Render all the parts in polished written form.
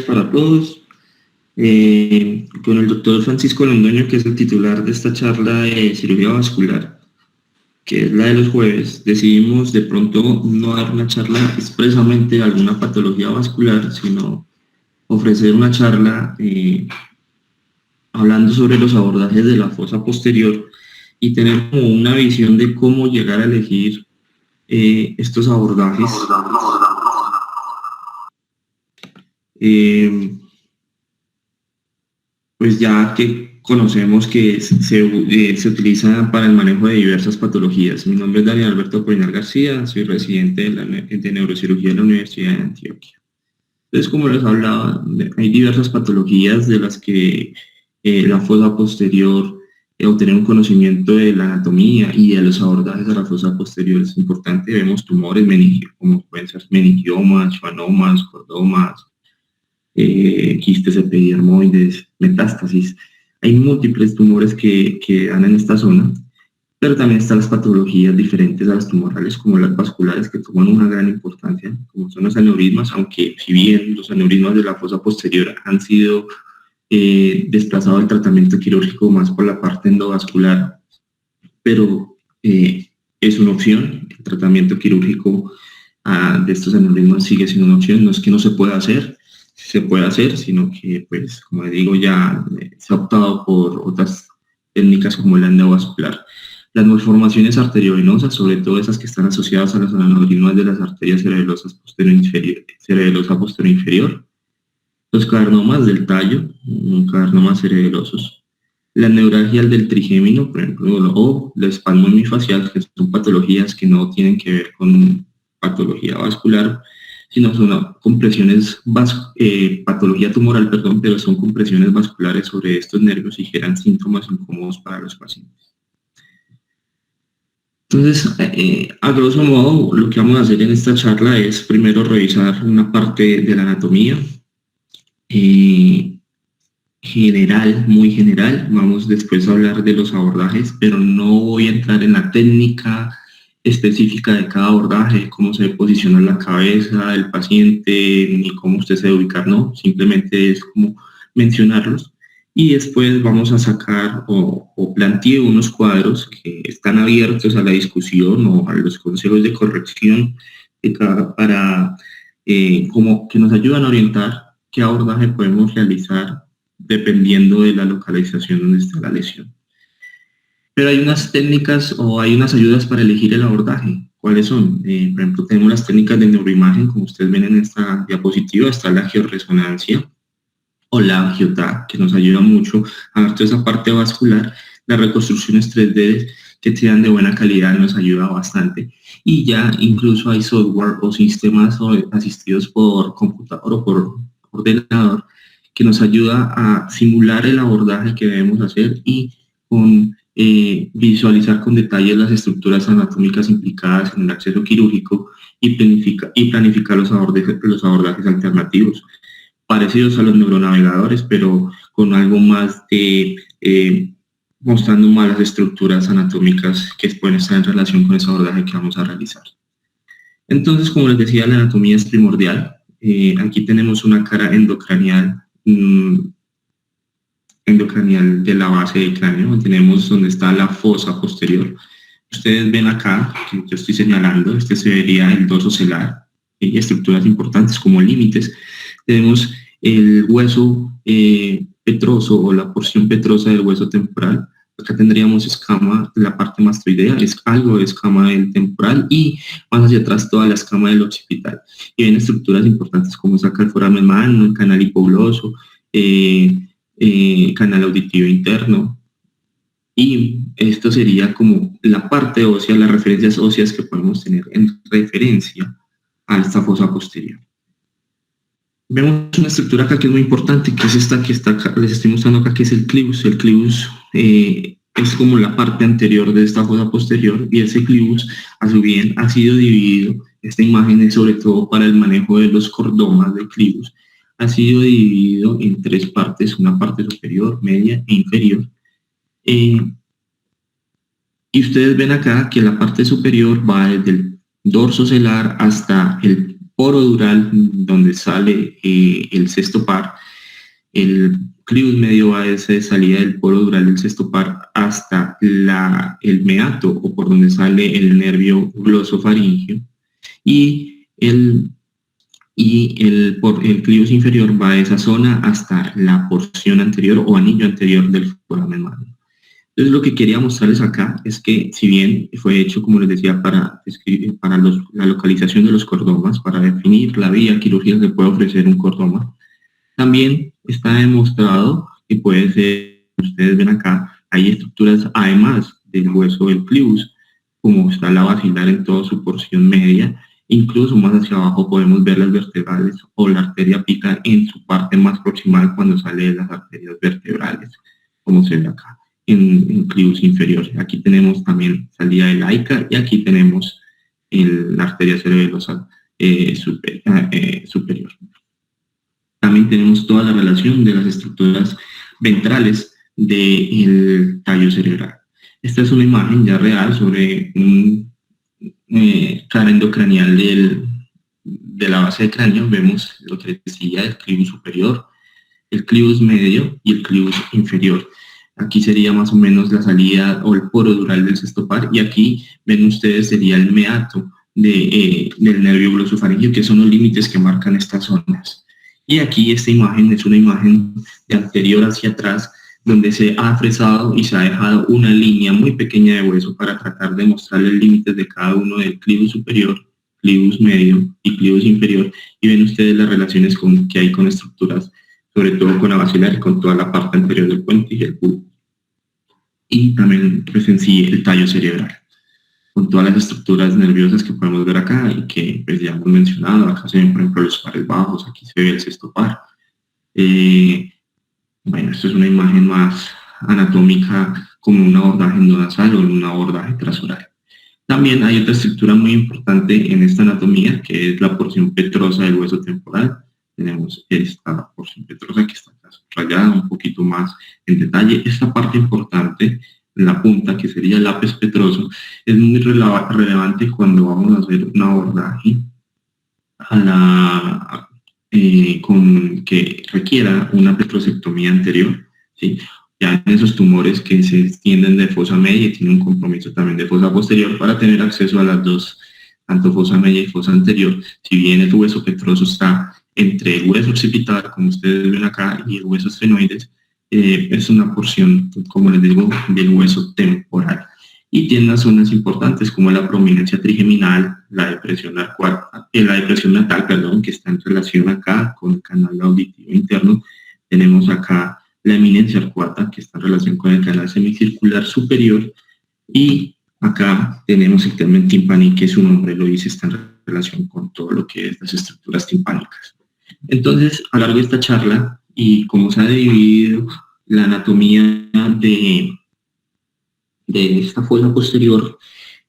para todos. Con el doctor Francisco Londoño, que es el titular de esta charla de cirugía vascular, que es la de los jueves, decidimos de pronto no dar una charla expresamente de alguna patología vascular, sino ofrecer una charla hablando sobre los abordajes de la fosa posterior y tener como una visión de cómo llegar a elegir estos abordajes. Pues ya que conocemos que se utiliza para el manejo de diversas patologías. Mi nombre es Daniel Alberto Polinar García, soy residente de neurocirugía de la Universidad de Antioquia. Entonces, como les hablaba, hay diversas patologías de las que la fosa posterior, obtener un conocimiento de la anatomía y de los abordajes de la fosa posterior es importante. Vemos tumores como pueden ser meningiomas, schwannomas, cordomas, quistes epidermoides, metástasis. Hay múltiples tumores que dan en esta zona, pero también están las patologías diferentes a las tumorales, como las vasculares, que toman una gran importancia, como son los aneurismas, aunque si bien los aneurismas de la fosa posterior han sido desplazados al tratamiento quirúrgico más por la parte endovascular, pero es una opción. El tratamiento quirúrgico de estos aneurismas sigue siendo una opción. No es que no se pueda hacer, se puede hacer, sino que, pues, como digo, ya se ha optado por otras técnicas como la endovascular. Las malformaciones arteriovenosas, sobre todo esas que están asociadas a los aneurismas de las arterias cerebelosas cerebelosa posterior inferior, los cavernomas del tallo, cavernomas cerebelosos, la neuralgia del trigémino, por ejemplo, o la espasmo hemifacial, que son patologías que no tienen que ver con patología vascular, sino son compresiones, patología tumoral, perdón, pero son compresiones vasculares sobre estos nervios y generan síntomas incómodos para los pacientes. Entonces, a grosso modo, lo que vamos a hacer en esta charla es primero revisar una parte de la anatomía general, muy general. Vamos después a hablar de los abordajes, pero no voy a entrar en la técnica específica de cada abordaje, cómo se posiciona la cabeza del paciente, ni cómo usted se debe ubicar, no, simplemente es como mencionarlos. Y después vamos a sacar o planteo unos cuadros que están abiertos a la discusión o a los consejos de corrección para como que nos ayudan a orientar qué abordaje podemos realizar dependiendo de la localización donde está la lesión. Pero hay unas técnicas o hay unas ayudas para elegir el abordaje. ¿Cuáles son? Por ejemplo, tenemos las técnicas de neuroimagen, como ustedes ven en esta diapositiva, está la georresonancia o la angiotag, que nos ayuda mucho a ver toda esa parte vascular. Las reconstrucciones 3D que sean de buena calidad nos ayuda bastante. Y ya incluso hay software o sistemas asistidos por computador o por ordenador que nos ayuda a simular el abordaje que debemos hacer y con visualizar con detalle las estructuras anatómicas implicadas en el acceso quirúrgico y planificar los abordajes alternativos, parecidos a los neuronavegadores, pero con algo más de mostrando más las estructuras anatómicas que pueden estar en relación con ese abordaje que vamos a realizar. Entonces, como les decía, la anatomía es primordial. Aquí tenemos una cara endocranial de la base del cráneo. Tenemos donde está la fosa posterior. Ustedes ven acá, que yo estoy señalando, este se vería el dorso celar y estructuras importantes como límites. Tenemos el hueso petroso o la porción petrosa del hueso temporal. Acá tendríamos escama, la parte mastoidea, es algo de escama del temporal y más hacia atrás toda la escama del occipital. Y ven estructuras importantes como saca el foramen magno, el canal hipogloso, canal auditivo interno. Y esto sería como la parte ósea, las referencias óseas que podemos tener en referencia a esta fosa posterior. Vemos una estructura acá que es muy importante, que es esta que está acá, les estoy mostrando acá, que es el clivus. El clivus es como la parte anterior de esta fosa posterior y ese clivus, a su bien, ha sido dividido. Esta imagen es sobre todo para el manejo de los cordomas del clivus. Ha sido dividido en tres partes, una parte superior, media e inferior. Y ustedes ven acá que la parte superior va desde el dorso celar hasta el poro dural donde sale el sexto par. El clivus medio va desde salida del poro dural del sexto par hasta el meato, o por donde sale el nervio glosofaríngeo, y el clivus inferior va de esa zona hasta la porción anterior o anillo anterior del foramen magnum. Entonces, lo que quería mostrarles acá es que, si bien fue hecho, como les decía, para la localización de los cordomas, para definir la vía quirúrgica que puede ofrecer un cordoma, también está demostrado que puede ser, ustedes ven acá, hay estructuras además del hueso del clivus, como está la basilar en toda su porción media. Incluso más hacia abajo podemos ver las vertebrales o la arteria apical en su parte más proximal cuando sale de las arterias vertebrales, como se ve acá en clivus inferior. Aquí tenemos también salida de la ICA y aquí tenemos la arteria cerebelosa superior. También tenemos toda la relación de las estructuras ventrales del tallo cerebral. Esta es una imagen ya real sobre un cara endocranial de la base del cráneo. Vemos lo que decía el clivus superior, el clivus medio y el clivus inferior. Aquí sería más o menos la salida o el poro dural del sexto par, y aquí ven ustedes sería el meato del nervio glosofaríngeo, que son los límites que marcan estas zonas. Y aquí esta imagen es una imagen de anterior hacia atrás, donde se ha fresado y se ha dejado una línea muy pequeña de hueso para tratar de mostrar los límites de cada uno del clivus superior, clivus medio y clivus inferior, y ven ustedes las relaciones que hay con estructuras, sobre todo con la basilar y con toda la parte anterior del puente y el bulbo. Y también pues en sí el tallo cerebral, con todas las estructuras nerviosas que podemos ver acá y que pues, ya hemos mencionado. Acá se ven, por ejemplo, los pares bajos, aquí se ve el sexto par. Bueno, esto es una imagen más anatómica, como un abordaje endonasal o un abordaje trasoral. También hay otra estructura muy importante en esta anatomía, que es la porción petrosa del hueso temporal. Tenemos esta porción petrosa que está subrayada un poquito más en detalle. Esta parte importante, la punta, que sería el ápice petroso, es muy relevante cuando vamos a hacer un abordaje con que requiera una petrosectomía anterior, ¿sí? Ya en esos tumores que se extienden de fosa media y tienen un compromiso también de fosa posterior, para tener acceso a las dos, tanto fosa media y fosa anterior. Si bien el hueso petroso está entre el hueso occipital, como ustedes ven acá, y el hueso esfenoides, es una porción, como les digo, del hueso temporal. Y tiene unas zonas importantes como la prominencia trigeminal, la depresión natal, que está en relación acá con el canal auditivo interno. Tenemos acá la eminencia arcuata, que está en relación con el canal semicircular superior, y acá tenemos el tegmen timpani, que su nombre lo dice, está en relación con todo lo que es las estructuras timpánicas. Entonces, a lo largo de esta charla, y cómo se ha dividido la anatomía de esta fosa posterior,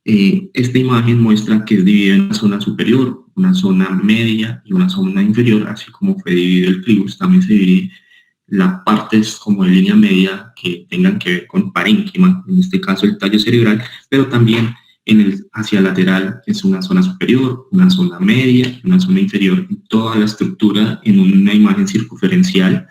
esta imagen muestra que es dividida en una zona superior, una zona media y una zona inferior, así como fue dividido el clivus. También se divide las partes como de línea media que tengan que ver con parénquima, en este caso el tallo cerebral, pero también hacia lateral es una zona superior, una zona media y una zona inferior, toda la estructura en una imagen circunferencial,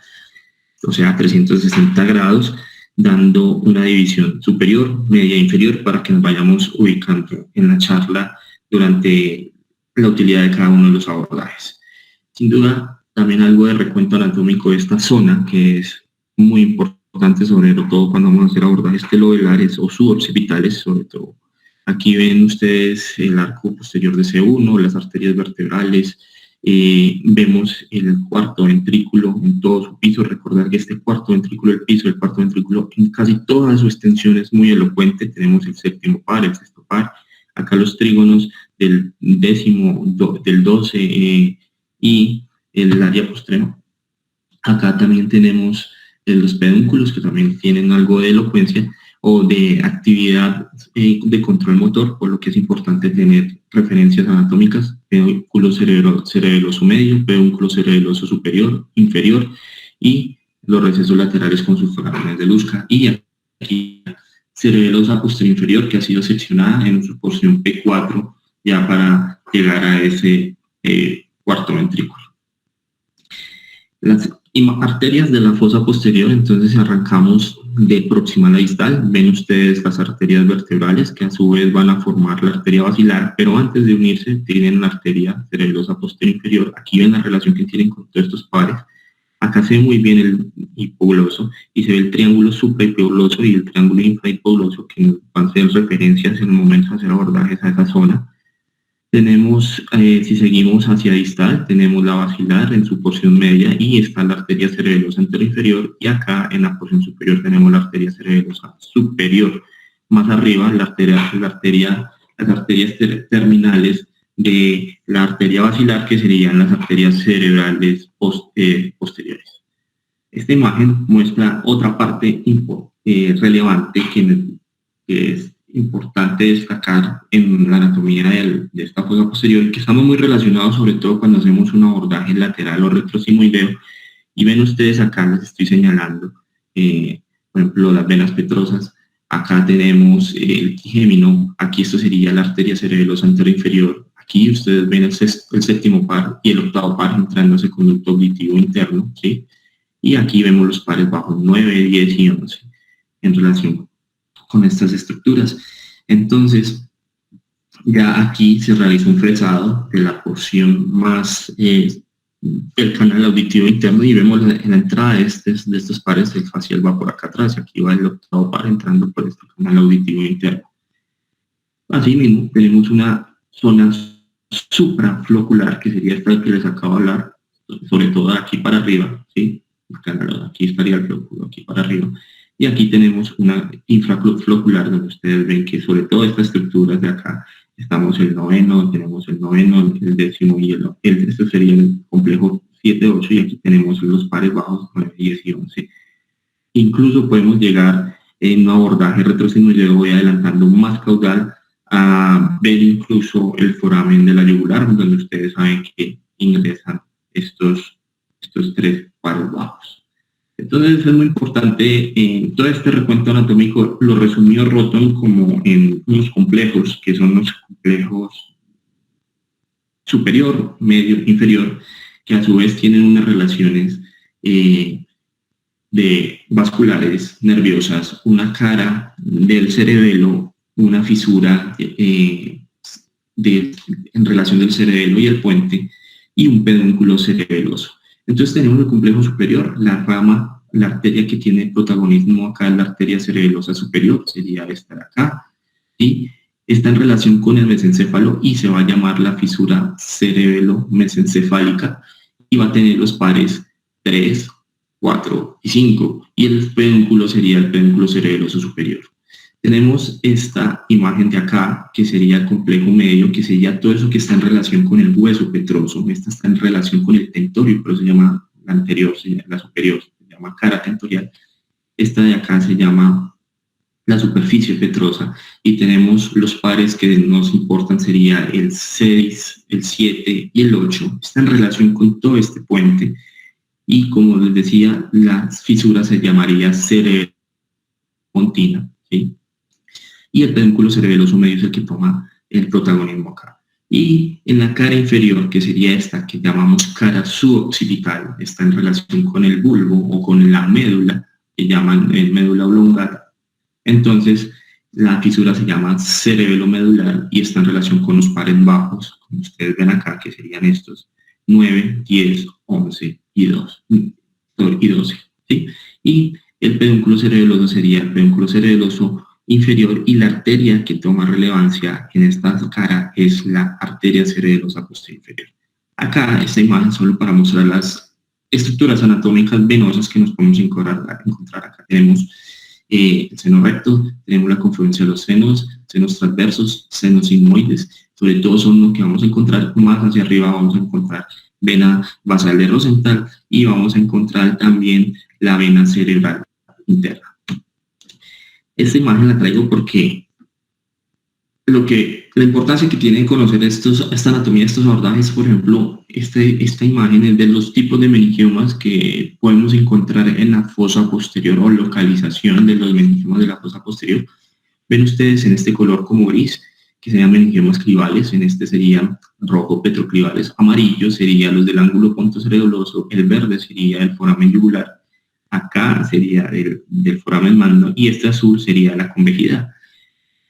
o sea, 360 grados, dando una división superior, media e inferior, para que nos vayamos ubicando en la charla durante la utilidad de cada uno de los abordajes. Sin duda, también algo de recuento anatómico de esta zona, que es muy importante, sobre todo cuando vamos a hacer abordajes telodelares o suboccipitales, sobre todo. Aquí ven ustedes el arco posterior de C1, las arterias vertebrales. Vemos el cuarto ventrículo en todo su piso. Recordar que este cuarto ventrículo del piso, el cuarto ventrículo en casi toda su extensión es muy elocuente. Tenemos el séptimo par, el sexto par, acá los trígonos del décimo, del 12 y el área postrema. Acá también tenemos los pedúnculos, que también tienen algo de elocuencia o de actividad de control motor, por lo que es importante tener referencias anatómicas: pedúnculo cerebeloso medio, pedúnculo cerebeloso superior, inferior, y los recesos laterales con sus forámenes de Luska. Y aquí cerebelosa posterior inferior, que ha sido seccionada en su porción P4 ya para llegar a ese cuarto ventrículo. Las arterias de la fosa posterior, entonces arrancamos de proximal a distal. Ven ustedes las arterias vertebrales que a su vez van a formar la arteria basilar, pero antes de unirse tienen la arteria cerebelosa posterior inferior. Aquí ven la relación que tienen con todos estos pares. Acá se ve muy bien el hipogloso y se ve el triángulo suprahipogloso y el triángulo infrahipogloso que nos van a ser referencias en el momento de hacer abordajes a esa zona. Tenemos, si seguimos hacia distal, tenemos la basilar en su porción media y está la arteria cerebelosa inferior, y acá en la porción superior tenemos la arteria cerebelosa superior. Más arriba las arterias terminales de la arteria basilar, que serían las arterias cerebrales posteriores. Esta imagen muestra otra parte relevante que es importante destacar en la anatomía de esta fosa posterior, y que estamos muy relacionados sobre todo cuando hacemos un abordaje lateral o retrosimoideo. Y ven ustedes acá, les estoy señalando, por ejemplo, las venas petrosas. Acá tenemos el trigémino, aquí esto sería la arteria cerebelosa inferior. Aquí ustedes ven el séptimo par y el octavo par entrando a ese conducto auditivo interno, ¿sí? Y aquí vemos los pares bajos 9, 10 y 11 en relación con estas estructuras. Entonces, ya aquí se realiza un fresado de la porción más del canal auditivo interno, y vemos en la entrada de estos pares, el facial va por acá atrás, y aquí va el octavo par entrando por este canal auditivo interno. Asimismo, tenemos una zona supraflocular, que sería esta que les acabo de hablar, sobre todo aquí para arriba, ¿sí? Aquí estaría el flóculo, aquí para arriba. Y aquí tenemos una infraflocular, donde ustedes ven que sobre todo estas estructuras de acá, tenemos el noveno, el décimo y este sería el complejo 7, 8, y aquí tenemos los pares bajos 9, 10 y 11. Incluso podemos llegar en un abordaje retrosimoideo, voy adelantando más caudal, a ver incluso el foramen de la yugular, donde ustedes saben que ingresan estos tres pares bajos. Entonces es muy importante, todo este recuento anatómico lo resumió Rotem como en unos complejos, que son los complejos superior, medio, inferior, que a su vez tienen unas relaciones de vasculares, nerviosas, una cara del cerebelo, una fisura en relación del cerebelo y el puente, y un pedúnculo cerebeloso. Entonces tenemos el complejo superior, la rama, la arteria que tiene protagonismo acá es la arteria cerebelosa superior, sería esta de acá, y está en relación con el mesencéfalo y se va a llamar la fisura cerebelo-mesencefálica, y va a tener los pares 3, 4 y 5, y el pedúnculo sería el pedúnculo cerebeloso superior. Tenemos esta imagen de acá, que sería el complejo medio, que sería todo eso que está en relación con el hueso petroso. Esta está en relación con el tentorio, pero se llama la anterior, la superior, se llama cara tentorial. Esta de acá se llama la superficie petrosa, y tenemos los pares que nos importan, sería el 6, el 7 y el 8. Está en relación con todo este puente, y como les decía, la fisura se llamaría cerebropontina, ¿sí? Y el pedúnculo cerebeloso medio es el que toma el protagonismo acá. Y en la cara inferior, que sería esta que llamamos cara suboccipital, está en relación con el bulbo o con la médula, que llaman médula oblongata. Entonces la fisura se llama cerebelo medular y está en relación con los pares bajos, como ustedes ven acá, que serían estos 9, 10, 11 y 12, ¿sí? Y el pedúnculo cerebeloso sería el pedúnculo cerebeloso inferior, y la arteria que toma relevancia en esta cara es la arteria cerebelosa posterior inferior. Acá esta imagen solo para mostrar las estructuras anatómicas venosas que nos podemos encontrar acá. Tenemos el seno recto, tenemos la confluencia de los senos transversos, senos sigmoides. Sobre todo son lo que vamos a encontrar más hacia arriba. Vamos a encontrar vena basal de Rosenthal y vamos a encontrar también la vena cerebral interna. Esta imagen la traigo porque la importancia que tiene conocer esta anatomía de estos abordajes, por ejemplo, esta imagen es de los tipos de meningiomas que podemos encontrar en la fosa posterior, o localización de los meningiomas de la fosa posterior. Ven ustedes en este color como gris, que serían meningiomas cribales, en este serían rojo petroclivales, amarillo sería los del ángulo pontocerebroso, el verde sería el foramen yugular, acá sería del foramen magno y este azul sería la convejidad.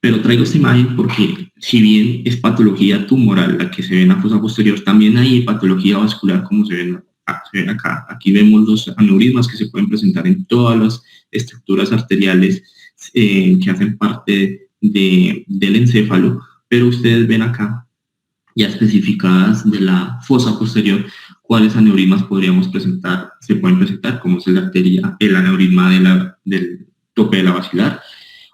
Pero traigo esta imagen porque si bien es patología tumoral la que se ve en la fosa posterior, también hay patología vascular como se ven acá. Aquí vemos los aneurismas que se pueden presentar en todas las estructuras arteriales que hacen parte del encéfalo, pero ustedes ven acá ya especificadas de la fosa posterior cuáles aneurismas se pueden presentar, como es el aneurisma del tope de la basilar,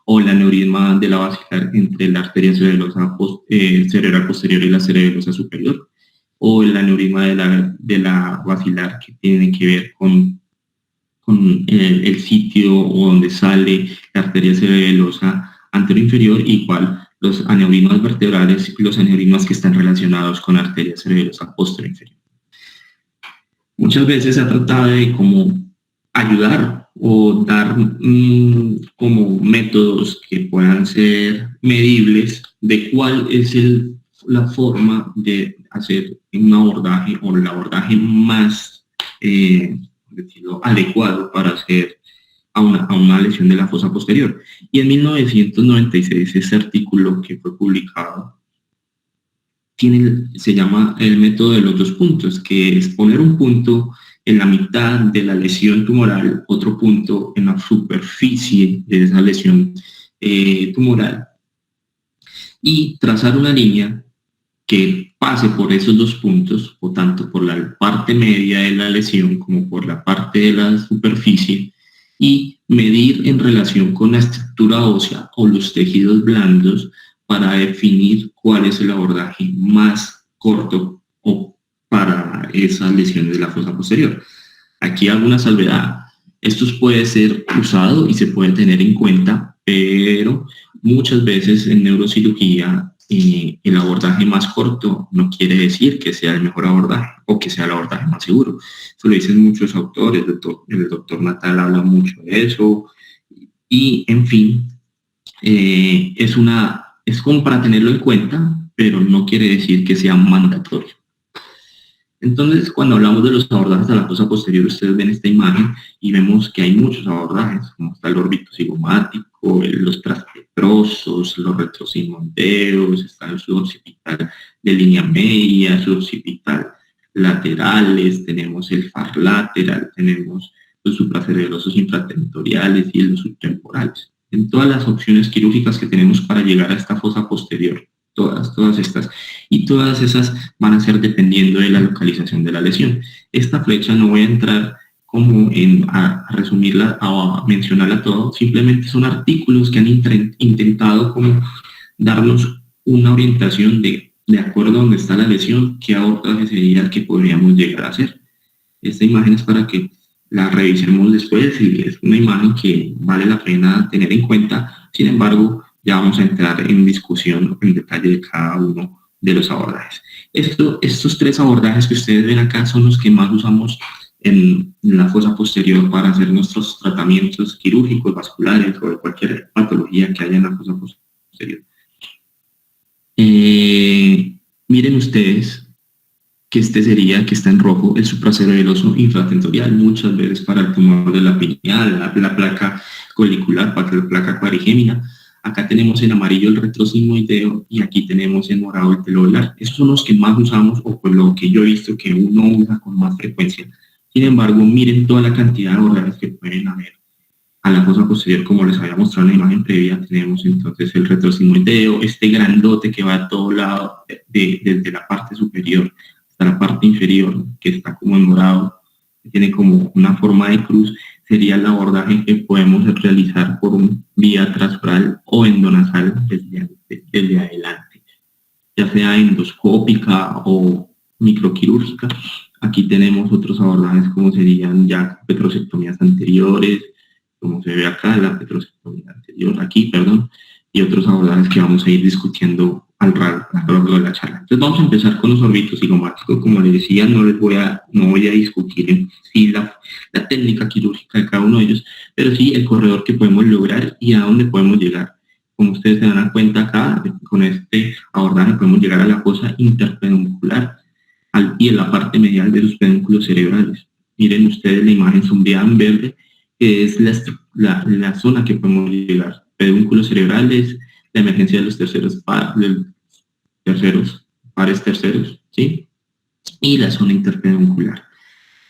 o el aneurisma de la basilar entre la arteria cerebral posterior y la cerebrosa superior, o el aneurisma de la basilar que tiene que ver con el sitio o donde sale la arteria cerebrosa anteroinferior, igual los aneurismas vertebrales y los aneurismas que están relacionados con arteria cerebrosa posterior. Muchas veces se ha tratado de como ayudar o dar como métodos que puedan ser medibles de cuál es la forma de hacer un abordaje o el abordaje más adecuado para hacer a una lesión de la fosa posterior. Y en 1996 ese artículo que fue publicado se llama el método de los 2 puntos, que es poner un punto en la mitad de la lesión tumoral, otro punto en la superficie de esa lesión tumoral, y trazar una línea que pase por esos 2 puntos, o tanto por la parte media de la lesión como por la parte de la superficie, y medir en relación con la estructura ósea o los tejidos blandos para definir cuál es el abordaje más corto o para esas lesiones de la fosa posterior. Aquí alguna salvedad. Esto puede ser usado y se puede tener en cuenta, pero muchas veces en neurocirugía el abordaje más corto no quiere decir que sea el mejor abordaje o que sea el abordaje más seguro. Eso lo dicen muchos autores, el doctor Natal habla mucho de eso, y en fin, es como para tenerlo en cuenta, pero no quiere decir que sea mandatorio. Entonces, cuando hablamos de los abordajes a la fosa posterior, ustedes ven esta imagen y vemos que hay muchos abordajes, como está el órbito cigomático, los transpetrosos, los retrosigmoideos, está el suboccipital de línea media, suboccipital laterales, tenemos el far lateral, tenemos los supracerebrosos infratentoriales y los subtemporales. En todas las opciones quirúrgicas que tenemos para llegar a esta fosa posterior, todas estas, y todas esas van a ser dependiendo de la localización de la lesión. Esta flecha no voy a entrar como a resumirla o a mencionarla todo, simplemente son artículos que han intentado como darnos una orientación de acuerdo a dónde está la lesión, qué abordaje sería el que podríamos llegar a hacer. Esta imagen es para que la revisemos después y es una imagen que vale la pena tener en cuenta. Sin embargo, ya vamos a entrar en discusión en detalle de cada uno de los abordajes. Estos 3 abordajes que ustedes ven acá son los que más usamos en la fosa posterior para hacer nuestros tratamientos quirúrgicos, vasculares o de cualquier patología que haya en la fosa posterior. Miren ustedes que que está en rojo, el supracerebroso infratentorial, muchas veces para el tumor de la pineal, la placa colicular, para la placa cuadrigémina. Acá tenemos en amarillo el retrosigmoideo y aquí tenemos en morado el telovelar. Esos son los que más usamos, o por lo que yo he visto que uno usa con más frecuencia. Sin embargo, miren toda la cantidad de abordajes que pueden haber a la fosa posterior, como les había mostrado en la imagen previa. Tenemos entonces el retrosigmoideo, este grandote que va a todo lado, desde la parte superior hasta la parte inferior, que está como en morado, que tiene como una forma de cruz, sería el abordaje que podemos realizar por vía transoral o endonasal desde adelante, ya sea endoscópica o microquirúrgica. Aquí tenemos otros abordajes como serían ya petrosectomías anteriores, como se ve acá, la petrosectomía anterior, aquí, perdón, y otros abordajes que vamos a ir discutiendo a lo largo de la charla. Entonces vamos a empezar con los órbitos cigomáticos. Como les decía, no voy a discutir en sí la técnica quirúrgica de cada uno de ellos, pero sí el corredor que podemos lograr y a dónde podemos llegar. como ustedes se dan cuenta acá, con este abordaje podemos llegar a la fosa interpeduncular y en la parte medial de los pedúnculos cerebrales. Miren ustedes la imagen sombreada en verde, que es la zona que podemos llegar. Pedúnculos cerebrales, la emergencia de los pares terceros, ¿sí? Y la zona interpeduncular.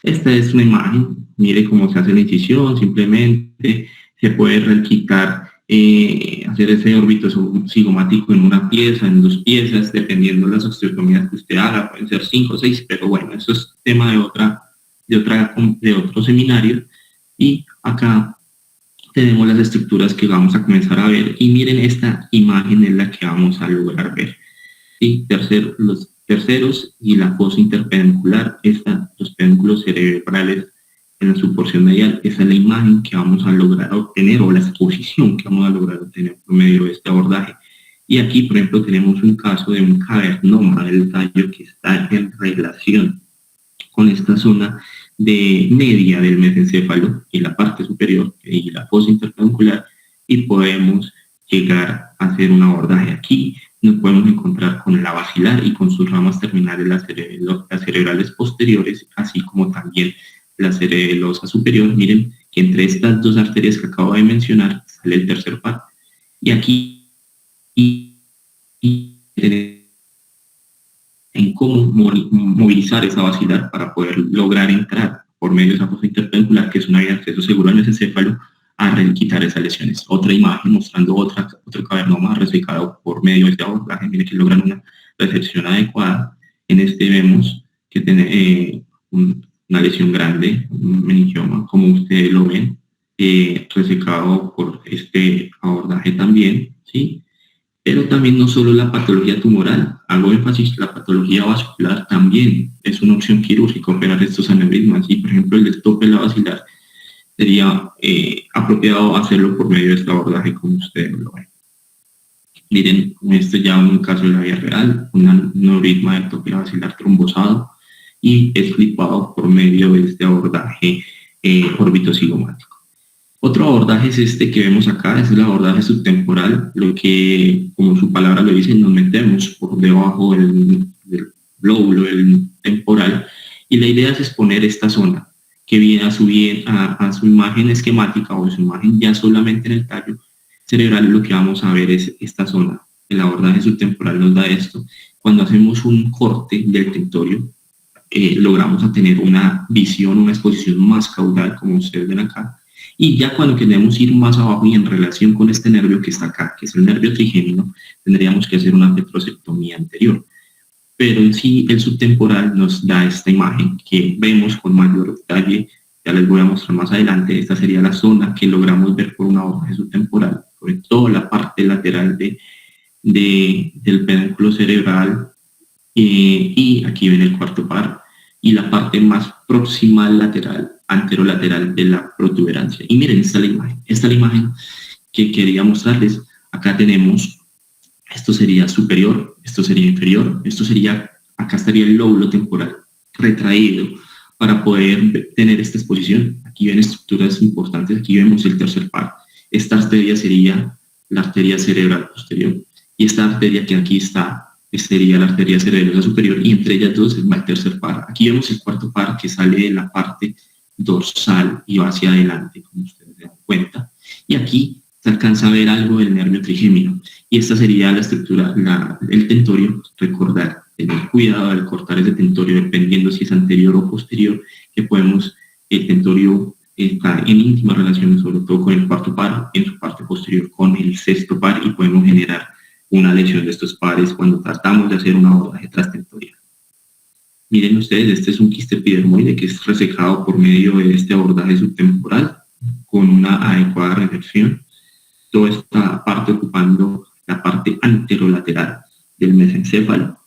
Esta es una imagen, mire cómo se hace la incisión, simplemente se puede quitar, hacer ese órbito cigomático en una pieza, en 2 piezas, dependiendo de las osteotomías que usted haga, pueden ser 5 o 6, pero bueno, eso es tema de otro seminario. Y acá tenemos las estructuras que vamos a comenzar a ver, y miren, esta imagen es la que vamos a lograr ver. ¿Sí? Los terceros y la fosa interpeduncular, los pedúnculos cerebrales en su porción medial, esa es la imagen que vamos a lograr obtener, o la exposición que vamos a lograr obtener por medio de este abordaje. Y aquí, por ejemplo, tenemos un caso de un cavernoma del tallo que está en relación con esta zona de media del mesencéfalo y la parte superior y la fosa interpeduncular, y podemos llegar a hacer un abordaje aquí. Nos podemos encontrar con la basilar y con sus ramas terminales, las cerebrales posteriores, así como también la cerebelosa superior. Miren que entre estas 2 arterias que acabo de mencionar sale el tercer par. Y aquí en cómo movilizar esa basilar para poder lograr entrar por medio de esa fosa interpeduncular, que es una vía de acceso seguro al mesencéfalo, a quitar esas lesiones. Otra imagen mostrando otro cavernoma resecado por medio de este abordaje. Miren que logran una resección adecuada. En este vemos que tiene una lesión grande, un meningioma, como ustedes lo ven, resecado por este abordaje también, ¿sí? Pero también no solo la patología tumoral, hago énfasis, la patología vascular también es una opción quirúrgica operar estos aneurismas, y por ejemplo el destope de la basilar sería apropiado hacerlo por medio de este abordaje, como ustedes lo ven. Miren, esto ya es un caso de la vida real, un aneurisma de tope basilar trombosado, y es flipado por medio de este abordaje orbitocigomático. Otro abordaje es este que vemos acá, es el abordaje subtemporal, lo que, como su palabra lo dice, nos metemos por debajo del lóbulo del temporal, y la idea es exponer esta zona que viene a su imagen esquemática o su imagen ya solamente en el tallo cerebral. Lo que vamos a ver es esta zona. El abordaje subtemporal nos da esto. Cuando hacemos un corte del tentorio, logramos a tener una visión, una exposición más caudal, como ustedes ven acá. Y ya cuando queremos ir más abajo y en relación con este nervio que está acá, que es el nervio trigémino, tendríamos que hacer una petrosectomía anterior. Pero en sí el subtemporal nos da esta imagen que vemos con mayor detalle. Ya les voy a mostrar más adelante. Esta sería la zona que logramos ver por un abordaje subtemporal, sobre todo la parte lateral del pedúnculo cerebral, y aquí viene el cuarto par, y la parte más proximal lateral, anterolateral de la protuberancia. Y miren, esta es la imagen que quería mostrarles. Acá tenemos, esto sería superior, esto sería inferior, acá estaría el lóbulo temporal retraído para poder tener esta exposición. Aquí ven estructuras importantes, aquí vemos el tercer par. Esta arteria sería la arteria cerebral posterior, y esta arteria que aquí está sería la arteria cerebrosa superior, y entre ellas dos va el tercer par. Aquí vemos el cuarto par que sale de la parte dorsal y va hacia adelante, como ustedes se dan cuenta, y aquí se alcanza a ver algo del nervio trigémino, y esta sería la estructura, el tentorio. Recordar, tener cuidado al cortar ese tentorio, dependiendo si es anterior o posterior, que el tentorio está en íntima relación, sobre todo con el cuarto par, en su parte posterior con el sexto par, y podemos generar una lesión de estos pares cuando tratamos de hacer un abordaje transtentorial. Miren ustedes, este es un quiste epidermoide que es resecado por medio de este abordaje subtemporal con una adecuada resección. Toda esta parte ocupando la parte anterolateral del mesencéfalo.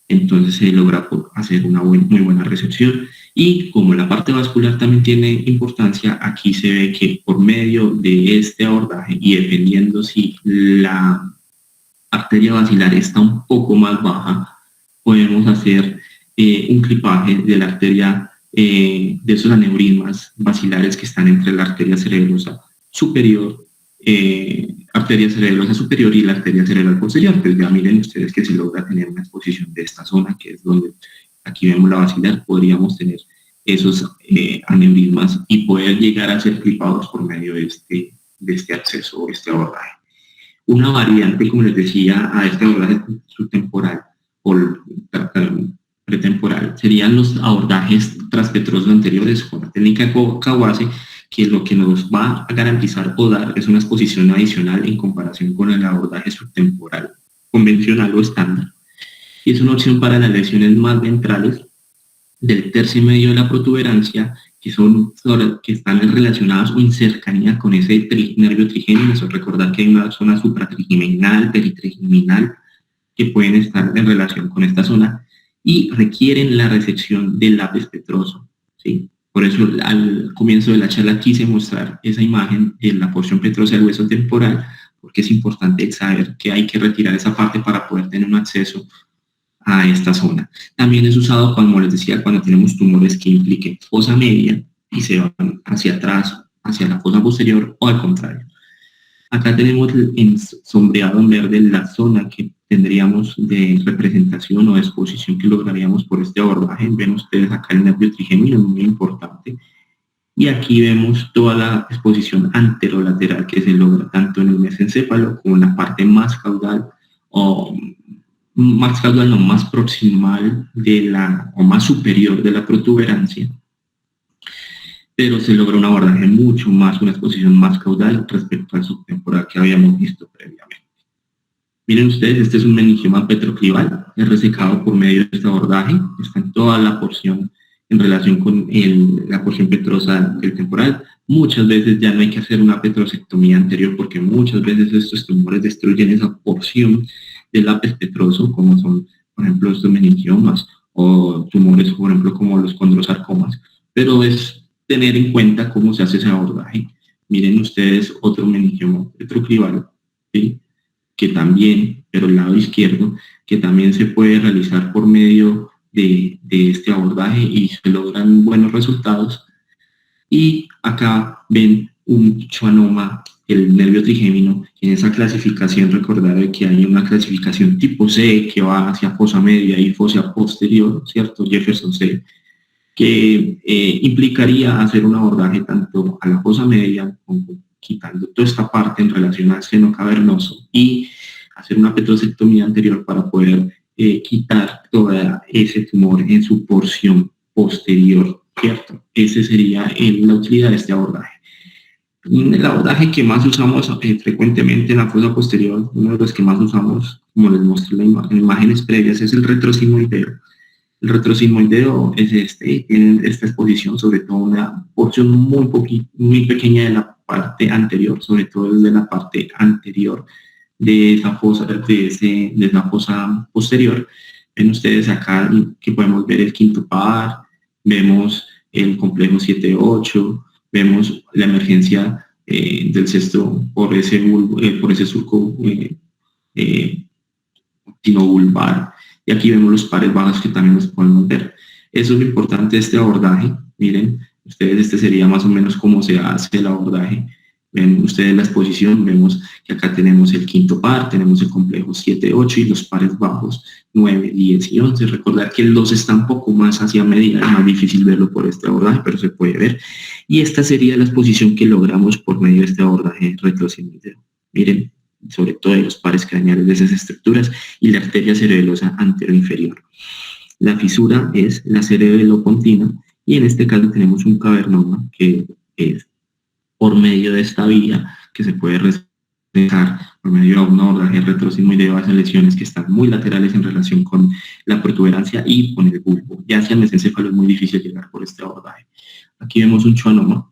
Entonces se logra hacer una muy buena resección. Y como la parte vascular también tiene importancia, aquí se ve que por medio de este abordaje, y dependiendo si la arteria basilar está un poco más baja, podemos hacer un clipaje de la arteria, de esos aneurismas basilares que están entre la arteria cerebrosa superior arteria cerebelosa superior y la arteria cerebral posterior. Pues ya miren ustedes que se logra tener una exposición de esta zona, que es donde aquí vemos la basilar, podríamos tener esos aneurismas y poder llegar a ser clipados por medio de este acceso o este abordaje. Una variante, como les decía, a este abordaje subtemporal o pretemporal serían los abordajes transpetrosos anteriores con la técnica de Kawase, que lo que nos va a garantizar o dar es una exposición adicional en comparación con el abordaje subtemporal convencional o estándar. Y es una opción para las lesiones más ventrales del tercio medio de la protuberancia, que están relacionadas o en cercanía con ese nervio trigémino. Eso, recordar que hay una zona supratrigeminal, peritrigeminal, que pueden estar en relación con esta zona y requieren la resección del lápiz petroso, ¿sí? Por eso al comienzo de la charla quise mostrar esa imagen de la porción petrosa del hueso temporal, porque es importante saber que hay que retirar esa parte para poder tener un acceso a esta zona. También es usado, como les decía, cuando tenemos tumores que impliquen fosa media y se van hacia atrás, hacia la fosa posterior o al contrario. Acá tenemos en sombreado en verde la zona que tendríamos de representación o de exposición que lograríamos por este abordaje. Ven ustedes acá el nervio trigémino, muy importante. Y aquí vemos toda la exposición anterolateral que se logra tanto en el mesencéfalo como en la parte más caudal o más proximal o más superior de la protuberancia, pero se logra un abordaje mucho más, una exposición más caudal respecto al subtemporal que habíamos visto previamente. Miren ustedes, este es un meningioma petroclival, es resecado por medio de este abordaje, está en toda la porción en relación con la porción petrosa del temporal. Muchas veces ya no hay que hacer una petrosectomía anterior porque muchas veces estos tumores destruyen esa porción del lápiz petroso, como son, por ejemplo, estos meningiomas o tumores, por ejemplo, como los condrosarcomas, pero es tener en cuenta cómo se hace ese abordaje. Miren ustedes otro meningioma petroclival, ¿sí? Que también, pero el lado izquierdo, que también se puede realizar por medio de este abordaje y se logran buenos resultados. Y acá ven un schwannoma, el nervio trigémino. En esa clasificación, recordar que hay una clasificación tipo C que va hacia fosa media y fosa posterior, ¿cierto? Jefferson C, que implicaría hacer un abordaje tanto a la fosa media, como quitando toda esta parte en relación al seno cavernoso, y hacer una petrosectomía anterior para poder quitar todo ese tumor en su porción posterior, ¿cierto? Ese sería la utilidad de este abordaje. El abordaje que más usamos frecuentemente en la fosa posterior, uno de los que más usamos, como les mostré en imágenes previas, es el retrosimoideo. El retrosimoideo es tiene esta exposición, sobre todo una porción muy pequeña de la parte anterior, sobre todo desde la parte anterior de esa fosa, de esa fosa posterior. Ven ustedes acá que podemos ver el quinto par, vemos el complejo 7-8, vemos la emergencia del cesto por ese surco sinovulvar, y aquí vemos los pares bajos que también los podemos ver. Eso es lo importante de este abordaje. Miren ustedes, este sería más o menos cómo se hace el abordaje. Ven ustedes la exposición, vemos que acá tenemos el quinto par, tenemos el complejo 7-8 y los pares bajos 9, 10 y 11. Recordar que el 2 está un poco más hacia media, es más difícil verlo por este abordaje, pero se puede ver. Y esta sería la exposición que logramos por medio de este abordaje retrosimoideo. Miren, sobre todo de los pares craneales de esas estructuras y la arteria cerebelosa anteroinferior. La fisura es la cerebelopontina y en este caso tenemos un cavernoma que es por medio de esta vía que se puede resecar por medio de un abordaje retrosimoideo a esas lesiones que están muy laterales en relación con la protuberancia y con el bulbo. Ya hacia el mesencéfalo es muy difícil llegar por este abordaje. Aquí vemos un schwannoma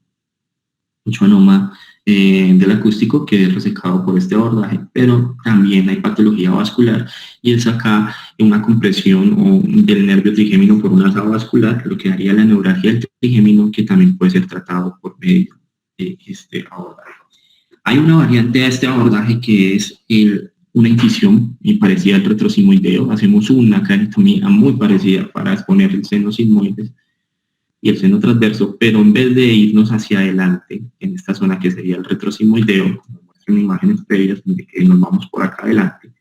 del acústico que es resecado por este abordaje, pero también hay patología vascular y es acá una compresión del nervio trigémino por una asa vascular, lo que daría la neuralgia del trigémino, que también puede ser tratado por medio de este abordaje. Hay una variante de este abordaje que es una incisión muy parecida al retrosimoideo. Hacemos una craniectomía muy parecida para exponer el seno sigmoides y el seno transverso, pero en vez de irnos hacia adelante, en esta zona que sería el retrosimoideo, como muestro en imágenes previas, de que nos vamos por acá adelante,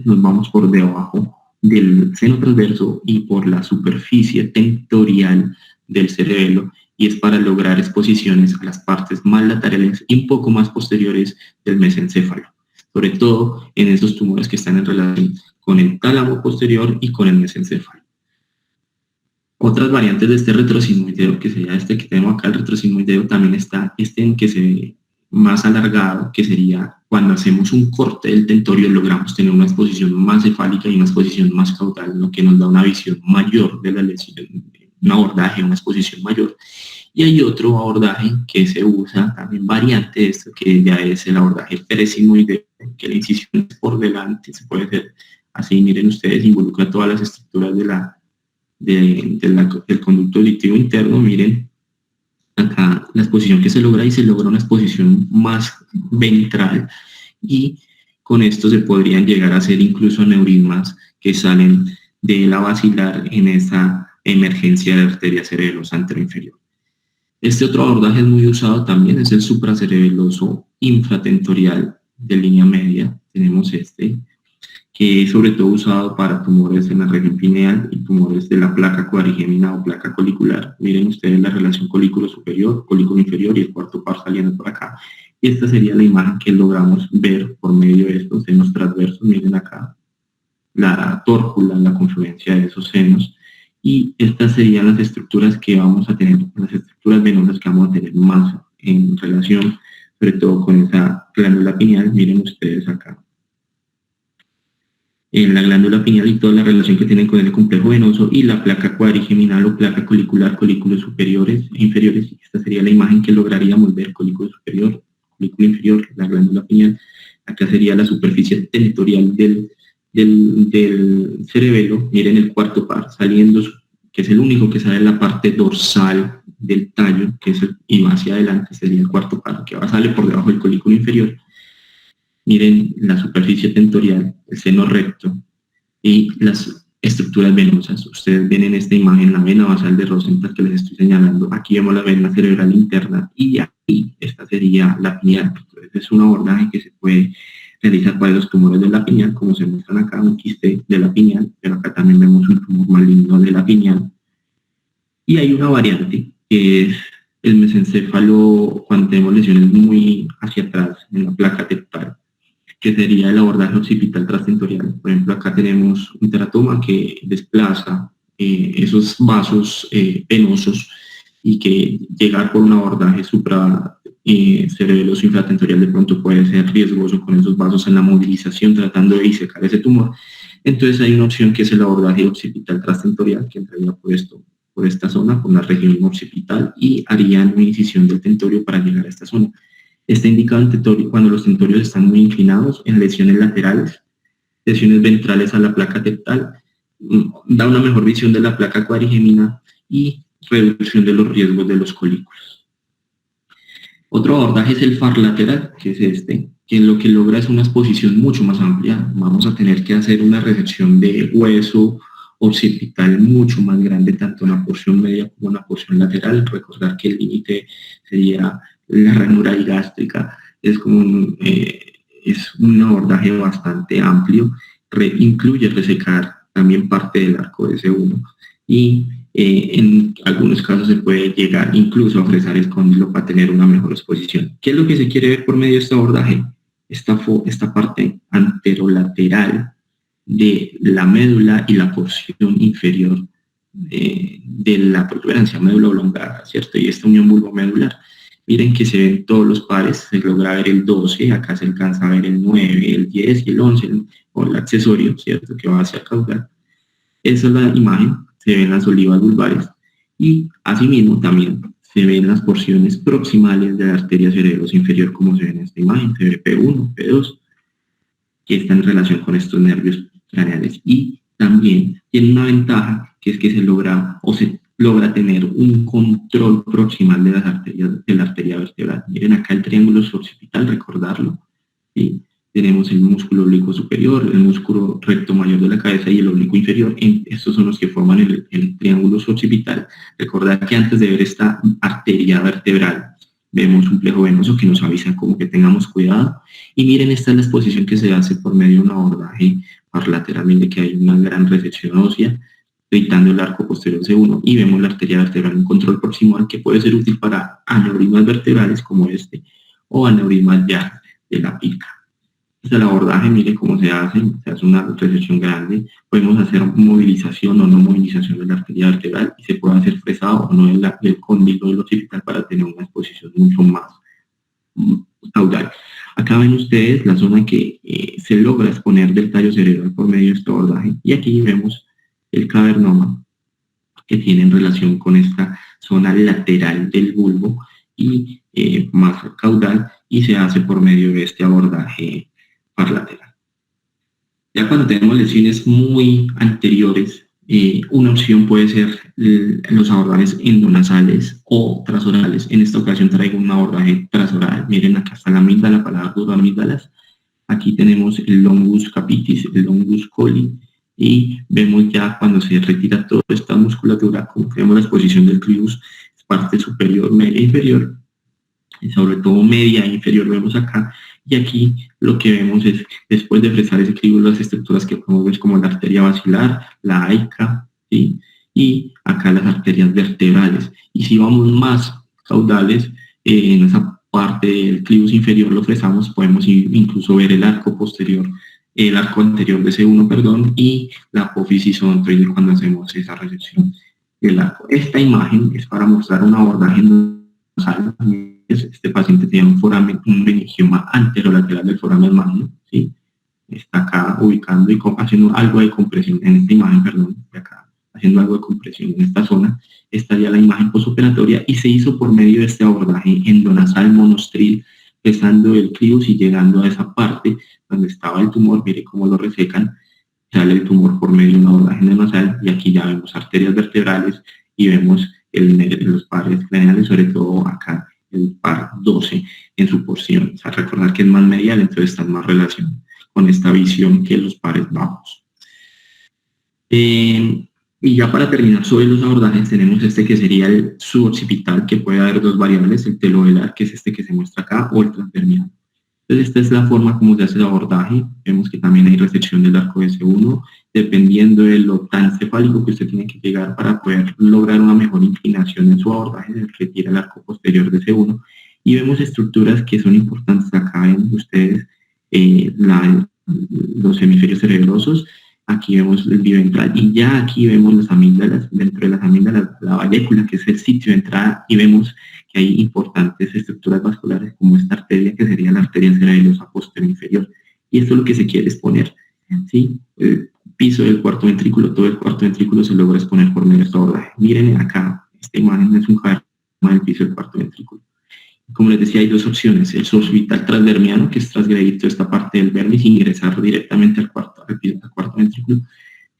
nos vamos por debajo del seno transverso y por la superficie tentorial del cerebelo, y es para lograr exposiciones a las partes más laterales y un poco más posteriores del mesencéfalo, sobre todo en esos tumores que están en relación con el tálamo posterior y con el mesencéfalo. Otras variantes de este retrosigmoideo, que sería este que tenemos acá, el retrosigmoideo, también está este en que se ve más alargado, que sería cuando hacemos un corte del tentorio, logramos tener una exposición más cefálica y una exposición más caudal, lo que nos da una visión mayor de la lesión, un abordaje, una exposición mayor. Y hay otro abordaje que se usa, también variante de esto, que ya es el abordaje peresigmoideo, que la incisión es por delante, se puede hacer así, miren ustedes, involucra todas las estructuras del conducto auditivo interno. Miren acá la exposición que se logra, y se logra una exposición más ventral, y con esto se podrían llegar a hacer incluso aneurismas que salen de la basilar en esa emergencia de arteria cerebelosa anteroinferior. Este otro abordaje es muy usado también, es el supracerebeloso infratentorial de línea media. Tenemos este, que es sobre todo usado para tumores en la región pineal y tumores de la placa cuadrigémina o placa colicular. Miren ustedes la relación colículo superior, colículo inferior y el cuarto par saliendo por acá. Y esta sería la imagen que logramos ver por medio de estos senos transversos. Miren acá la tórcula, la confluencia de esos senos. Y estas serían las estructuras que vamos a tener, las estructuras venosas que vamos a tener más en relación, sobre todo con esa glándula pineal. Miren ustedes acá en la glándula pineal y toda la relación que tienen con el complejo venoso y la placa cuadrigeminal o placa colicular, colículos superiores e inferiores. Esta sería la imagen que lograríamos ver: colículo superior, colículo inferior, la glándula pineal. Acá sería la superficie tentorial del cerebelo. Miren el cuarto par saliendo, que es el único que sale en la parte dorsal del tallo, que es y va hacia adelante, sería el cuarto par, que sale por debajo del colículo inferior. Miren la superficie tentorial, el seno recto y las estructuras venosas. Ustedes ven en esta imagen la vena basal de Rosenthal que les estoy señalando. Aquí vemos la vena cerebral interna y aquí esta sería la pineal. Entonces es un abordaje que se puede realizar para los tumores de la pineal, como se muestran acá, un quiste de la pineal, pero acá también vemos un tumor maligno de la pineal. Y hay una variante que es el mesencéfalo cuando tenemos lesiones muy hacia atrás en la placa tectal, que sería el abordaje occipital transtentorial. Por ejemplo, acá tenemos un teratoma que desplaza esos vasos venosos, y que llegar por un abordaje cerebeloso infratentorial de pronto puede ser riesgoso con esos vasos en la movilización, tratando de disecar ese tumor. Entonces hay una opción que es el abordaje occipital transtentorial, que entraría por esta zona, por la región occipital, y harían una incisión del tentorio para llegar a esta zona. Está indicado en tentorio cuando los tentorios están muy inclinados, en lesiones laterales, lesiones ventrales a la placa tectal, da una mejor visión de la placa cuadrigémina y reducción de los riesgos de los colículos. Otro abordaje es el FAR lateral, que es este, que lo que logra es una exposición mucho más amplia. Vamos a tener que hacer una resección de hueso occipital mucho más grande, tanto en la porción media como en la porción lateral. Recordar que el límite sería la ranura gástrica. Es un abordaje bastante amplio, incluye resecar también parte del arco de S1, y en algunos casos se puede llegar incluso a fresar el cóndilo para tener una mejor exposición. ¿Qué es lo que se quiere ver por medio de este abordaje? Esta parte anterolateral de la médula y la porción inferior de la protuberancia médula oblongada, ¿cierto? Y esta unión bulbomedular. Miren que se ven todos los pares, se logra ver el 12, acá se alcanza a ver el 9, el 10 y el 11, o el accesorio, ¿cierto? Que va hacia el caudal. Esa es la imagen, se ven las olivas vulvares, y asimismo también se ven las porciones proximales de la arteria cerebrosa inferior, como se ve en esta imagen. Se ve P1, P2, que está en relación con estos nervios craneales, y también tiene una ventaja, que es que se logra tener un control proximal de las arterias, de la arteria vertebral. Miren acá el triángulo occipital, recordarlo, ¿sí? Tenemos el músculo oblicuo superior, el músculo recto mayor de la cabeza y el oblicuo inferior. Estos son los que forman el triángulo occipital. Recordar que antes de ver esta arteria vertebral vemos un plejo venoso que nos avisa como que tengamos cuidado. Y miren, esta es la exposición que se hace por medio de un abordaje paralateral, mire que hay una gran resección ósea, evitando el arco posterior C1, y vemos la arteria vertebral en control proximal que puede ser útil para aneurismas vertebrales como este, o aneurismas ya de la pica. Este es el abordaje, mire cómo se hace una resección grande, podemos hacer movilización o no movilización de la arteria vertebral y se puede hacer fresado o no del cóndilo del occipital para tener una exposición mucho más caudal. Acá ven ustedes la zona que se logra exponer del tallo cerebral por medio de este abordaje, y aquí vemos el cavernoma que tiene en relación con esta zona lateral del bulbo y más caudal, y se hace por medio de este abordaje paralateral. Ya cuando tenemos lesiones muy anteriores, una opción puede ser los abordajes endonasales o trasorales. En esta ocasión traigo un abordaje trasoral. Miren, acá está la amígdala, para las dos amígdalas. Aquí tenemos el longus capitis, el longus coli, y vemos ya cuando se retira toda esta musculatura, como vemos la exposición del clivus, parte superior, media, inferior, y sobre todo media e inferior vemos acá, y aquí lo que vemos es, después de fresar ese clivus, las estructuras que podemos ver como la arteria basilar, la aica, ¿sí? Y acá las arterias vertebrales. Y si vamos más caudales, en esa parte del clivus inferior lo fresamos, podemos incluso ver el arco posterior, el arco anterior de C1, perdón, y la apófisis odontoide cuando hacemos esa resección del arco. Esta imagen es para mostrar un abordaje nasal. Este paciente tiene un meningioma anterolateral del foramen magno, ¿sí? Está acá ubicando y haciendo algo de compresión en esta imagen, perdón, de acá, haciendo algo de compresión en esta zona. Esta ya la imagen postoperatoria, y se hizo por medio de este abordaje endonasal monostril, pesando el clivus y llegando a esa parte donde estaba el tumor. Mire cómo lo resecan, sale el tumor por medio de un abordaje endonasal, y aquí ya vemos arterias vertebrales y vemos los pares craneales, sobre todo acá el par 12 en su porción. O sea, recordar que es más medial, entonces está en más relación con esta visión que los pares bajos. Y ya para terminar sobre los abordajes, tenemos este que sería el suboccipital, que puede haber dos variables, el telovelar, que es este que se muestra acá, o el transdermiano. Entonces, esta es la forma como se hace el abordaje. Vemos que también hay resección del arco de C1, dependiendo de lo tan cefálico que usted tiene que llegar para poder lograr una mejor inclinación en su abordaje, se retira el arco posterior de C1, y vemos estructuras que son importantes. Acá ven ustedes los hemisferios cerebrosos, aquí vemos el biventral, y ya aquí vemos las amígdalas. Dentro de las amígdalas, la valécula, que es el sitio de entrada, y vemos que hay importantes estructuras vasculares como esta arteria, que sería la arteria cerebelosa posterior inferior, y esto es lo que se quiere exponer, ¿sí? El piso del cuarto ventrículo, todo el cuarto ventrículo se logra exponer por medio de esta abordaje. Miren acá, esta imagen es un caverna del piso del cuarto ventrículo. Como les decía, hay dos opciones: el suboccipital transdermiano, que es transgredir toda esta parte del vermis, ingresar directamente al cuarto ventrículo.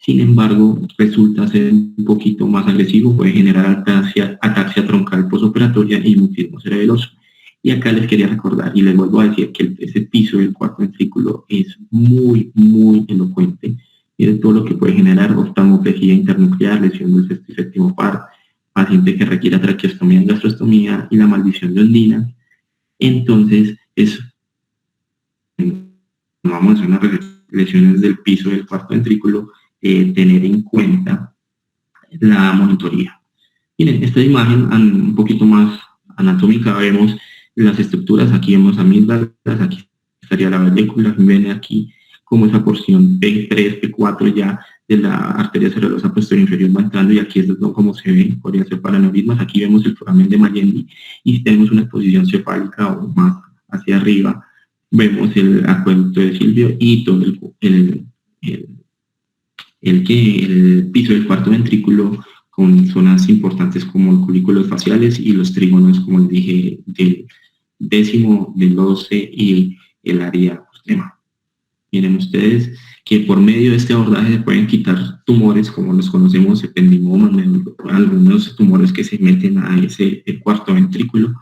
Sin embargo, resulta ser un poquito más agresivo, puede generar ataxia troncal postoperatoria y mutismo cerebeloso. Y acá les quería recordar, y les vuelvo a decir, que ese piso del cuarto ventrículo es muy, muy elocuente, y de todo lo que puede generar: oftalmoplejía internuclear, lesión del sexto y séptimo par, paciente que requiera traqueostomía y gastrostomía, y la maldición de Ondina. Entonces, vamos a hacer unas lesiones del piso del cuarto ventrículo, tener en cuenta la monitoría. Miren, esta imagen un poquito más anatómica, vemos las estructuras. Aquí vemos amígdalas, aquí estaría la valécula, ven aquí como esa porción P3, P4 ya de la arteria cerebrosa posterior inferior va entrando, y aquí es como se ve, podría ser para aneurismas. Aquí vemos el foramen de Magendie, y tenemos una exposición cefálica o más hacia arriba, vemos el acueducto de Silvio y todo el piso del cuarto ventrículo, con zonas importantes como los colículos faciales y los trígonos, como les dije, del décimo, del 12 y el área extrema. Miren ustedes que por medio de este abordaje se pueden quitar tumores, como los conocemos, ependimomas, algunos tumores que se meten a ese cuarto ventrículo.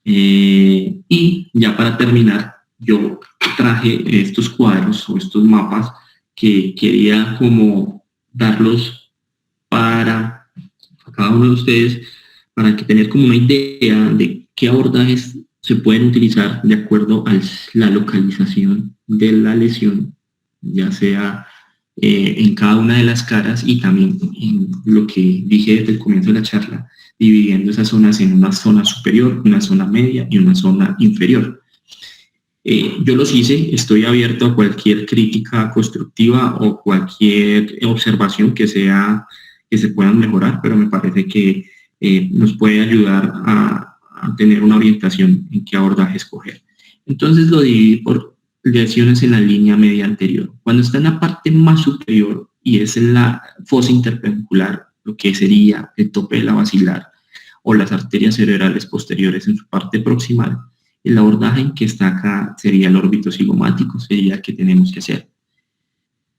Y ya para terminar, yo traje estos cuadros o estos mapas que quería como darlos para cada uno de ustedes, para que tener como una idea de ¿qué abordajes se pueden utilizar de acuerdo a la localización de la lesión, ya sea en cada una de las caras y también en lo que dije desde el comienzo de la charla, dividiendo esas zonas en una zona superior, una zona media y una zona inferior? Yo los hice, estoy abierto a cualquier crítica constructiva o cualquier observación que se puedan mejorar, pero me parece que nos puede ayudar a tener una orientación en qué abordaje escoger. Entonces lo dividí por lesiones en la línea media anterior. Cuando está en la parte más superior y es en la fosa interpendicular, lo que sería el tope de la basilar o las arterias cerebrales posteriores en su parte proximal, el abordaje en que está acá sería el órbito cigomático, sería el que tenemos que hacer.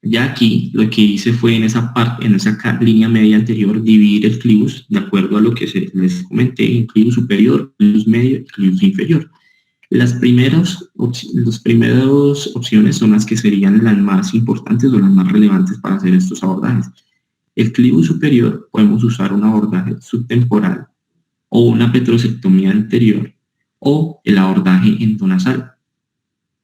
Ya aquí lo que hice fue en esa parte, en esa línea media anterior, dividir el clivus de acuerdo a lo que les comenté, en clivus superior, clivus medio y clivus inferior. Las primeras opciones son las que serían las más importantes o las más relevantes para hacer estos abordajes. El clivus superior podemos usar un abordaje subtemporal o una petrosectomía anterior o el abordaje endonasal.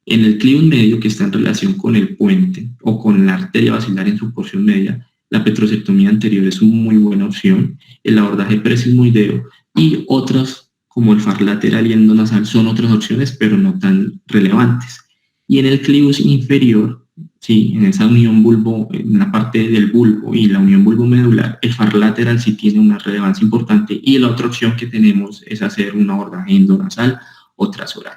En el clivus medio, que está en relación con el puente o con la arteria basilar en su porción media, la petrosectomía anterior es una muy buena opción. El abordaje presismoideo y otras como el far lateral y endonasal son otras opciones, pero no tan relevantes. Y en el clivus inferior, sí, en esa unión bulbo, en la parte del bulbo y la unión bulbo-medular, el far lateral sí tiene una relevancia importante, y la otra opción que tenemos es hacer un abordaje endonasal o trasoral.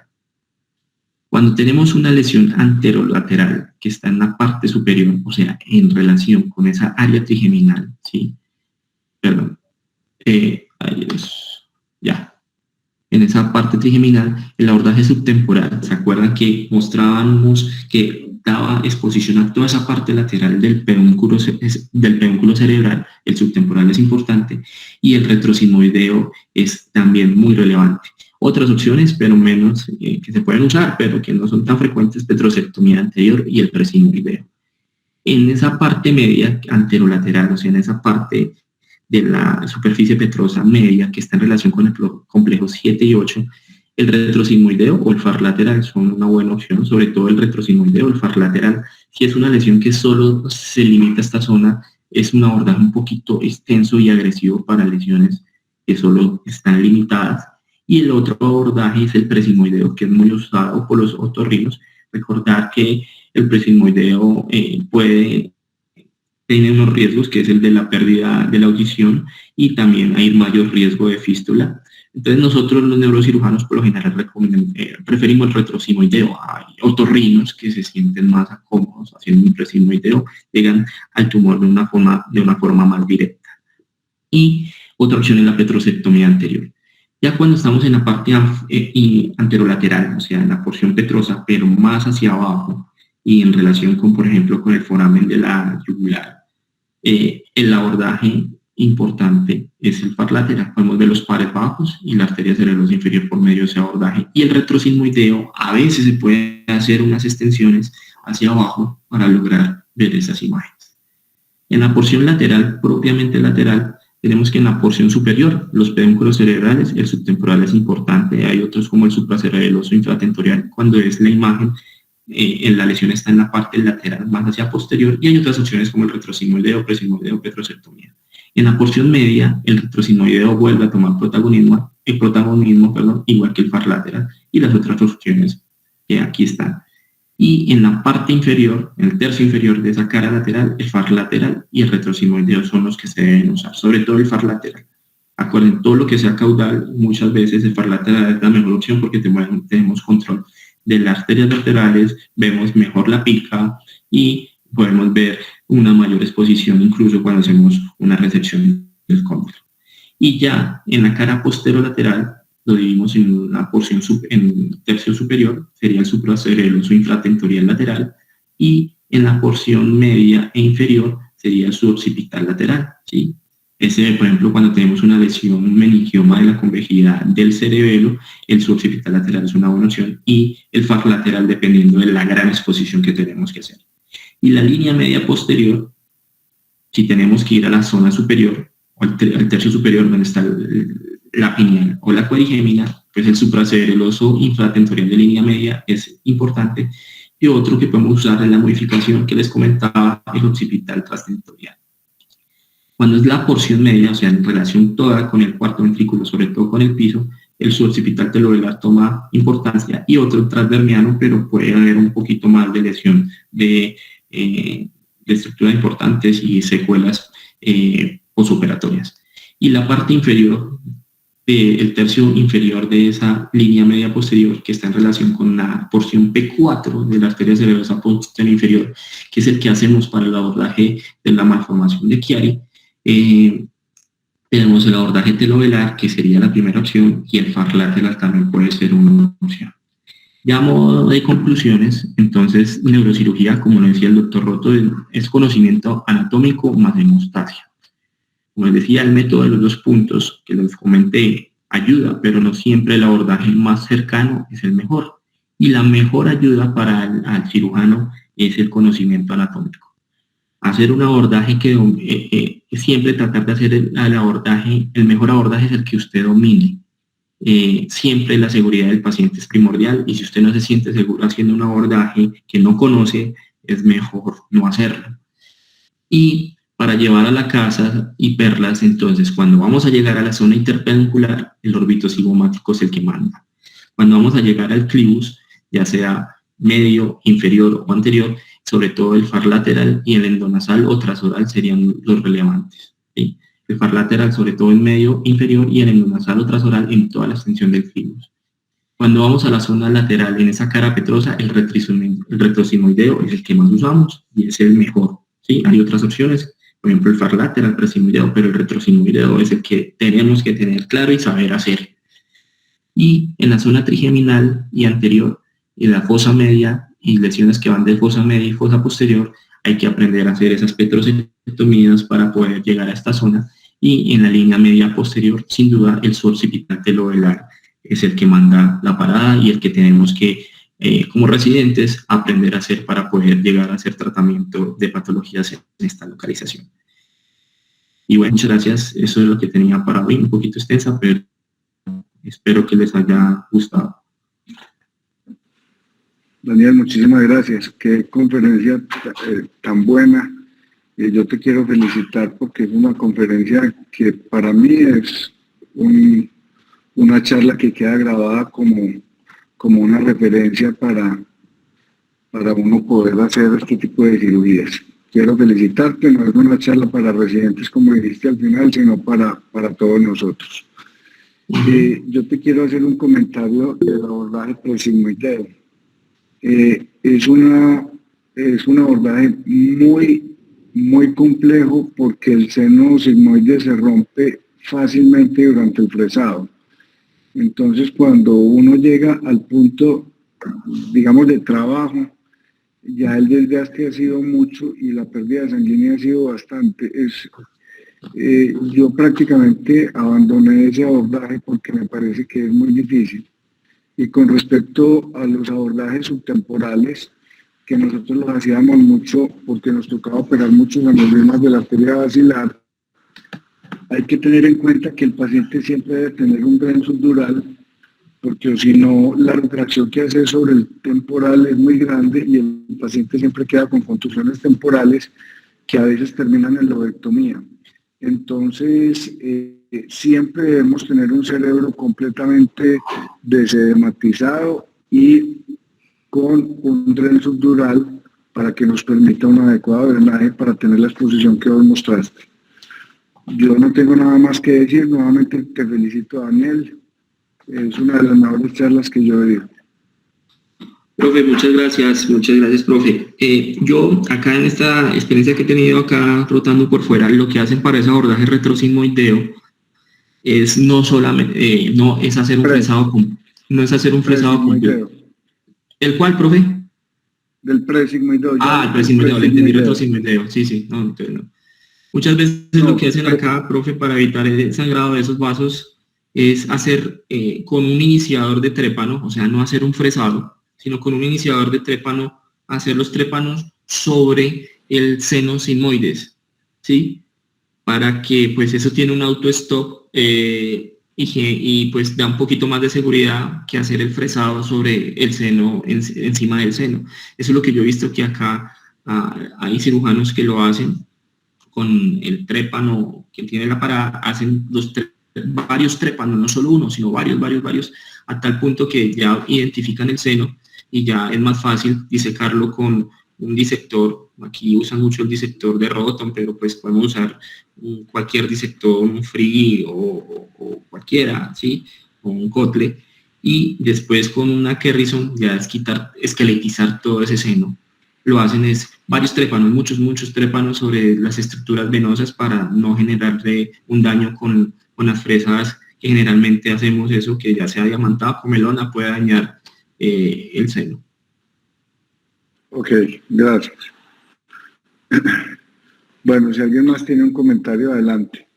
Cuando tenemos una lesión anterolateral que está en la parte superior, o sea, en relación con esa área trigeminal, ¿sí? Perdón. Ya. En esa parte trigeminal, el abordaje subtemporal, ¿se acuerdan que mostrábamos que daba exposición a toda esa parte lateral del pedúnculo cerebral? El subtemporal es importante y el retrosinoideo es también muy relevante. Otras opciones, pero menos, que se pueden usar, pero que no son tan frecuentes, petrosectomía anterior y el presinoideo. En esa parte media anterolateral, o sea, en esa parte de la superficie petrosa media que está en relación con el complejo 7 y 8, el retrosinoideo o el far lateral son una buena opción, sobre todo el retrosinoideo o el far lateral. Si es una lesión que solo se limita a esta zona, es un abordaje un poquito extenso y agresivo para lesiones que solo están limitadas. Y el otro abordaje es el presimoideo, que es muy usado por los otorrinos. Recordar que el presimoideo tiene unos riesgos, que es el de la pérdida de la audición, y también hay mayor riesgo de fístula. Entonces nosotros los neurocirujanos por lo general preferimos el retrosimoideo. Hay otorrinos que se sienten más cómodos haciendo un presimoideo, llegan al tumor de una forma más directa. Y otra opción es la petrosectomía anterior. Ya cuando estamos en la parte anterolateral, o sea, en la porción petrosa, pero más hacia abajo, y en relación con, por ejemplo, con el foramen de la yugular, el abordaje importante es el far lateral. Podemos ver los pares bajos y la arteria cerebrosa inferior por medio de ese abordaje. Y el retrosinoideo, a veces se puede hacer unas extensiones hacia abajo para lograr ver esas imágenes. En la porción lateral, propiamente lateral, tenemos que en la porción superior, los pedúnculos cerebrales, el subtemporal es importante. Hay otros como el supracerebeloso infratentorial, cuando es la imagen, la lesión está en la parte lateral más hacia posterior, y hay otras opciones como el retrosinoideo, presimoideo, petrosectomía. En la porción media, el retrosinoideo vuelve a tomar protagonismo, igual que el far lateral y las otras opciones que aquí están. Y en la parte inferior, en el tercio inferior de esa cara lateral, el far lateral y el retrosinoideo son los que se deben usar, sobre todo el far lateral. Acuérdense, todo lo que sea caudal, muchas veces el far lateral es la mejor opción porque tenemos control de las arterias laterales, vemos mejor la pica y podemos ver una mayor exposición incluso cuando hacemos una resección del cóndilo. Y ya en la cara posterolateral lo dividimos en una porción en tercio superior, sería el supracerebeloso infratentorial lateral, y en la porción media e inferior sería el suboccipital lateral, ¿sí? Ese, por ejemplo, cuando tenemos una lesión, un meningioma de la convejidad del cerebelo, el suboccipital lateral es una buena opción, y el far lateral dependiendo de la gran exposición que tenemos que hacer. Y la línea media posterior, si tenemos que ir a la zona superior, o al tercio superior donde está la pineal o la cuadrigémina, pues el supracerebeloso infratentorial de línea media es importante, y otro que podemos usar es la modificación que les comentaba, el occipital transtentorial. Cuando es la porción media, o sea, en relación toda con el cuarto ventrículo, sobre todo con el piso, el suboccipital telovelar toma importancia, y otro transdermiano, pero puede haber un poquito más de lesión de estructuras importantes y secuelas posoperatorias. Y la parte inferior, el tercio inferior de esa línea media posterior, que está en relación con la porción P4 de la arteria cerebrosa posterior inferior, que es el que hacemos para el abordaje de la malformación de Chiari. Tenemos el abordaje telovelar, que sería la primera opción, y el far lateral también puede ser una opción. Ya a modo de conclusiones, entonces, neurocirugía, como lo decía el doctor Roto, es conocimiento anatómico más hemostasia. Como les decía, el método de los 2 puntos que les comenté ayuda, pero no siempre el abordaje más cercano es el mejor. Y la mejor ayuda para el cirujano es el conocimiento anatómico. Hacer un abordaje que siempre tratar de hacer el mejor abordaje es el que usted domine. Siempre la seguridad del paciente es primordial, y si usted no se siente seguro haciendo un abordaje que no conoce, es mejor no hacerlo. Y para llevar a la casa y perlas, entonces, cuando vamos a llegar a la zona interpendicular, el órbito cigomático es el que manda. Cuando vamos a llegar al clivus, ya sea medio, inferior o anterior, sobre todo el far lateral y el endonasal o trasoral serían los relevantes, ¿sí? El far lateral sobre todo en medio inferior, y el endonasal o trasoral en toda la extensión del clivus. Cuando vamos a la zona lateral, en esa cara petrosa, el retrosimoideo es el que más usamos y es el mejor, ¿sí? Hay otras opciones, por ejemplo el far lateral, presimoideo, pero el retrosimoideo es el que tenemos que tener claro y saber hacer. Y en la zona trigeminal y anterior, en la fosa media y lesiones que van de fosa media y fosa posterior, hay que aprender a hacer esas petrosectomías para poder llegar a esta zona. Y en la línea media posterior, sin duda, el suboccipital telovelar es el que manda la parada y el que tenemos que, como residentes, aprender a hacer para poder llegar a hacer tratamiento de patologías en esta localización. Y bueno, muchas gracias. Eso es lo que tenía para hoy, un poquito extensa, pero espero que les haya gustado. Daniel, muchísimas gracias. Qué conferencia tan buena. Yo te quiero felicitar porque es una conferencia que para mí es una charla que queda grabada como una referencia para uno poder hacer este tipo de cirugías. Quiero felicitarte, no es una charla para residentes como dijiste al final, sino para todos nosotros. Yo te quiero hacer un comentario del abordaje prosigmoideo. Es un abordaje muy complejo porque el seno sigmoide se rompe fácilmente durante el fresado. Entonces, cuando uno llega al punto, digamos, de trabajo, ya el desgaste ha sido mucho y la pérdida sanguínea ha sido bastante. Yo prácticamente abandoné ese abordaje porque me parece que es muy difícil. Y con respecto a los abordajes subtemporales, que nosotros los hacíamos mucho porque nos tocaba operar muchos aneurismas de la arteria basilar, hay que tener en cuenta que el paciente siempre debe tener un gran subdural, porque si no, la retracción que hace sobre el temporal es muy grande y el paciente siempre queda con contusiones temporales que a veces terminan en lobectomía. Entonces, siempre debemos tener un cerebro completamente desedematizado y con un dren subdural para que nos permita un adecuado drenaje para tener la exposición que hoy mostraste. Yo no tengo nada más que decir. Nuevamente te felicito, Daniel. Es una de las mejores charlas que yo he oído. Profe, muchas gracias, profe. Yo acá en esta experiencia que he tenido acá rotando por fuera, lo que hacen para ese abordaje retrosigmoideo es no solamente, no es hacer un fresado completo. ¿El cuál, profe? Del presigmoideo. El presigmoideo, le entendí retrosigmoideo, sí, no. Muchas veces lo que hacen acá, profe, para evitar el sangrado de esos vasos es hacer con un iniciador de trépano, o sea, no hacer un fresado, sino con un iniciador de trépano, hacer los trépanos sobre el seno sigmoides, ¿sí? Para que, pues, eso tiene un auto-stop y pues da un poquito más de seguridad que hacer el fresado sobre el seno, encima del seno. Eso es lo que yo he visto que acá hay cirujanos que lo hacen con el trépano que tiene la parada, hacen varios trépanos, no solo uno, sino varios, a tal punto que ya identifican el seno y ya es más fácil disecarlo con un disector. Aquí usan mucho el disector de Rotom, pero pues podemos usar cualquier disector, un Free o cualquiera, ¿sí? O un Kotle, y después con una Kerrison ya es esqueletizar todo ese seno. Lo hacen es varios trépanos, muchos trépanos sobre las estructuras venosas para no generarle un daño con las fresas que generalmente hacemos eso, que ya sea diamantado o melona puede dañar el seno. Ok, gracias. Bueno, si alguien más tiene un comentario, adelante.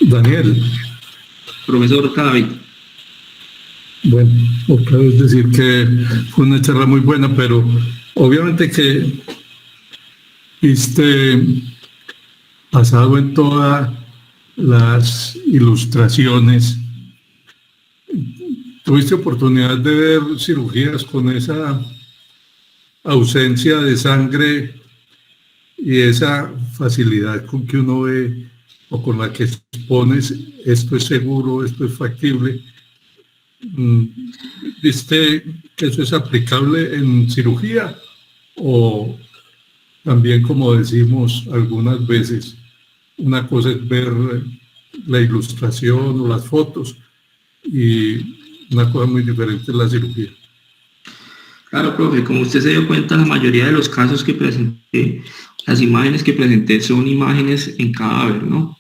Daniel. Profesor Cadavid. Bueno, otra vez decir que fue una charla muy buena, pero obviamente que basado en todas las ilustraciones, tuviste oportunidad de ver cirugías con esa ausencia de sangre y esa facilidad con que uno ve o con la que expones, esto es seguro, esto es factible. ¿Viste que eso es aplicable en cirugía? O también, como decimos algunas veces, una cosa es ver la ilustración o las fotos y una cosa muy diferente es la cirugía? Claro, profe, como usted se dio cuenta, la mayoría de los casos que presenté, las imágenes que presenté son imágenes en cadáver, ¿no?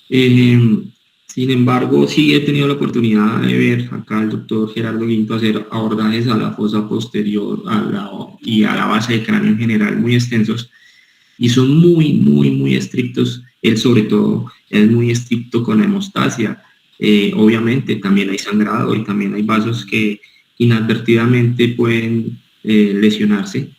Sin embargo, sí he tenido la oportunidad de ver acá al doctor Gerardo Guinto hacer abordajes a la fosa posterior y a la base de cráneo en general muy extensos, y son muy estrictos. Él sobre todo es muy estricto con la hemostasia. Obviamente también hay sangrado y también hay vasos que inadvertidamente pueden lesionarse,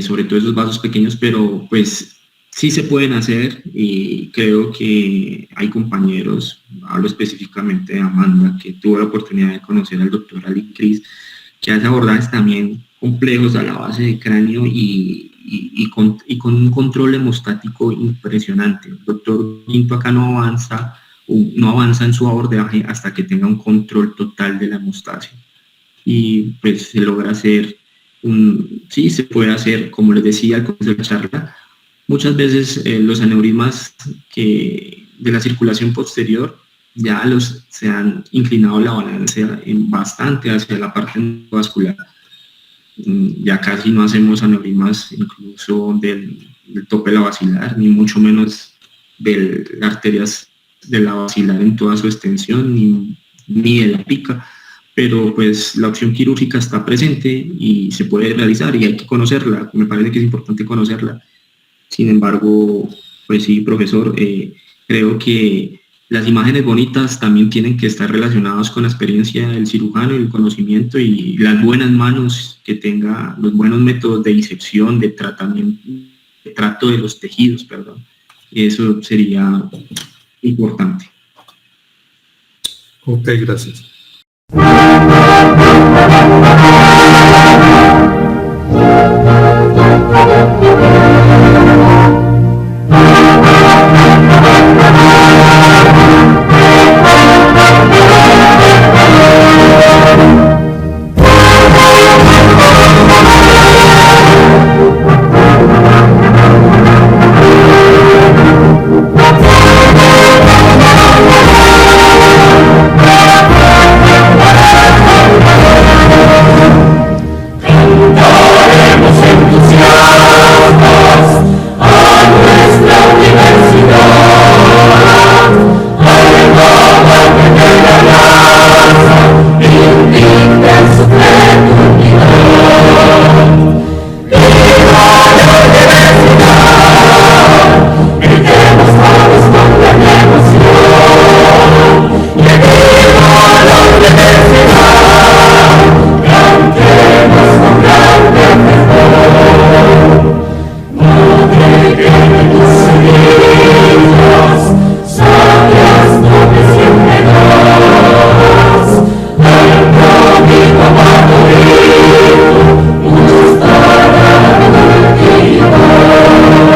sobre todo esos vasos pequeños, pero pues sí se pueden hacer, y creo que hay compañeros, hablo específicamente de Amanda, que tuvo la oportunidad de conocer al doctor Ali Cris, que hace abordajes también complejos a la base de cráneo y con un control hemostático impresionante. El doctor Guinto acá no avanza en su abordaje hasta que tenga un control total de la hemostasia. Y pues se logra hacer sí se puede hacer, como les decía al comienzo de la charla, muchas veces los aneurismas de la circulación posterior ya se han inclinado la balanza bastante hacia la parte vascular. Ya casi no hacemos aneurismas incluso del tope de la basilar, ni mucho menos de las arterias de la basilar en toda su extensión, ni de la pica. Pero pues la opción quirúrgica está presente y se puede realizar, y hay que conocerla. Me parece que es importante conocerla. Sin embargo, pues sí, profesor, creo que las imágenes bonitas también tienen que estar relacionadas con la experiencia del cirujano y el conocimiento y las buenas manos que tenga, los buenos métodos de disección, de tratamiento, de trato de los tejidos, perdón. Eso sería importante. Ok, gracias. Sabe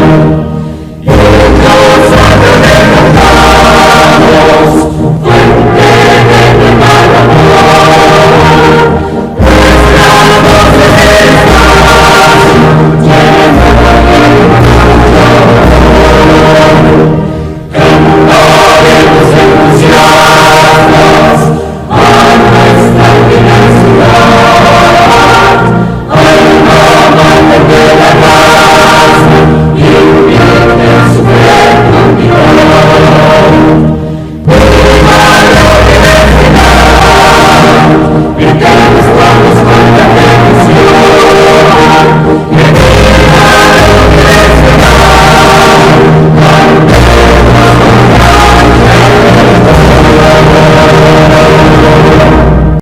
Thank you.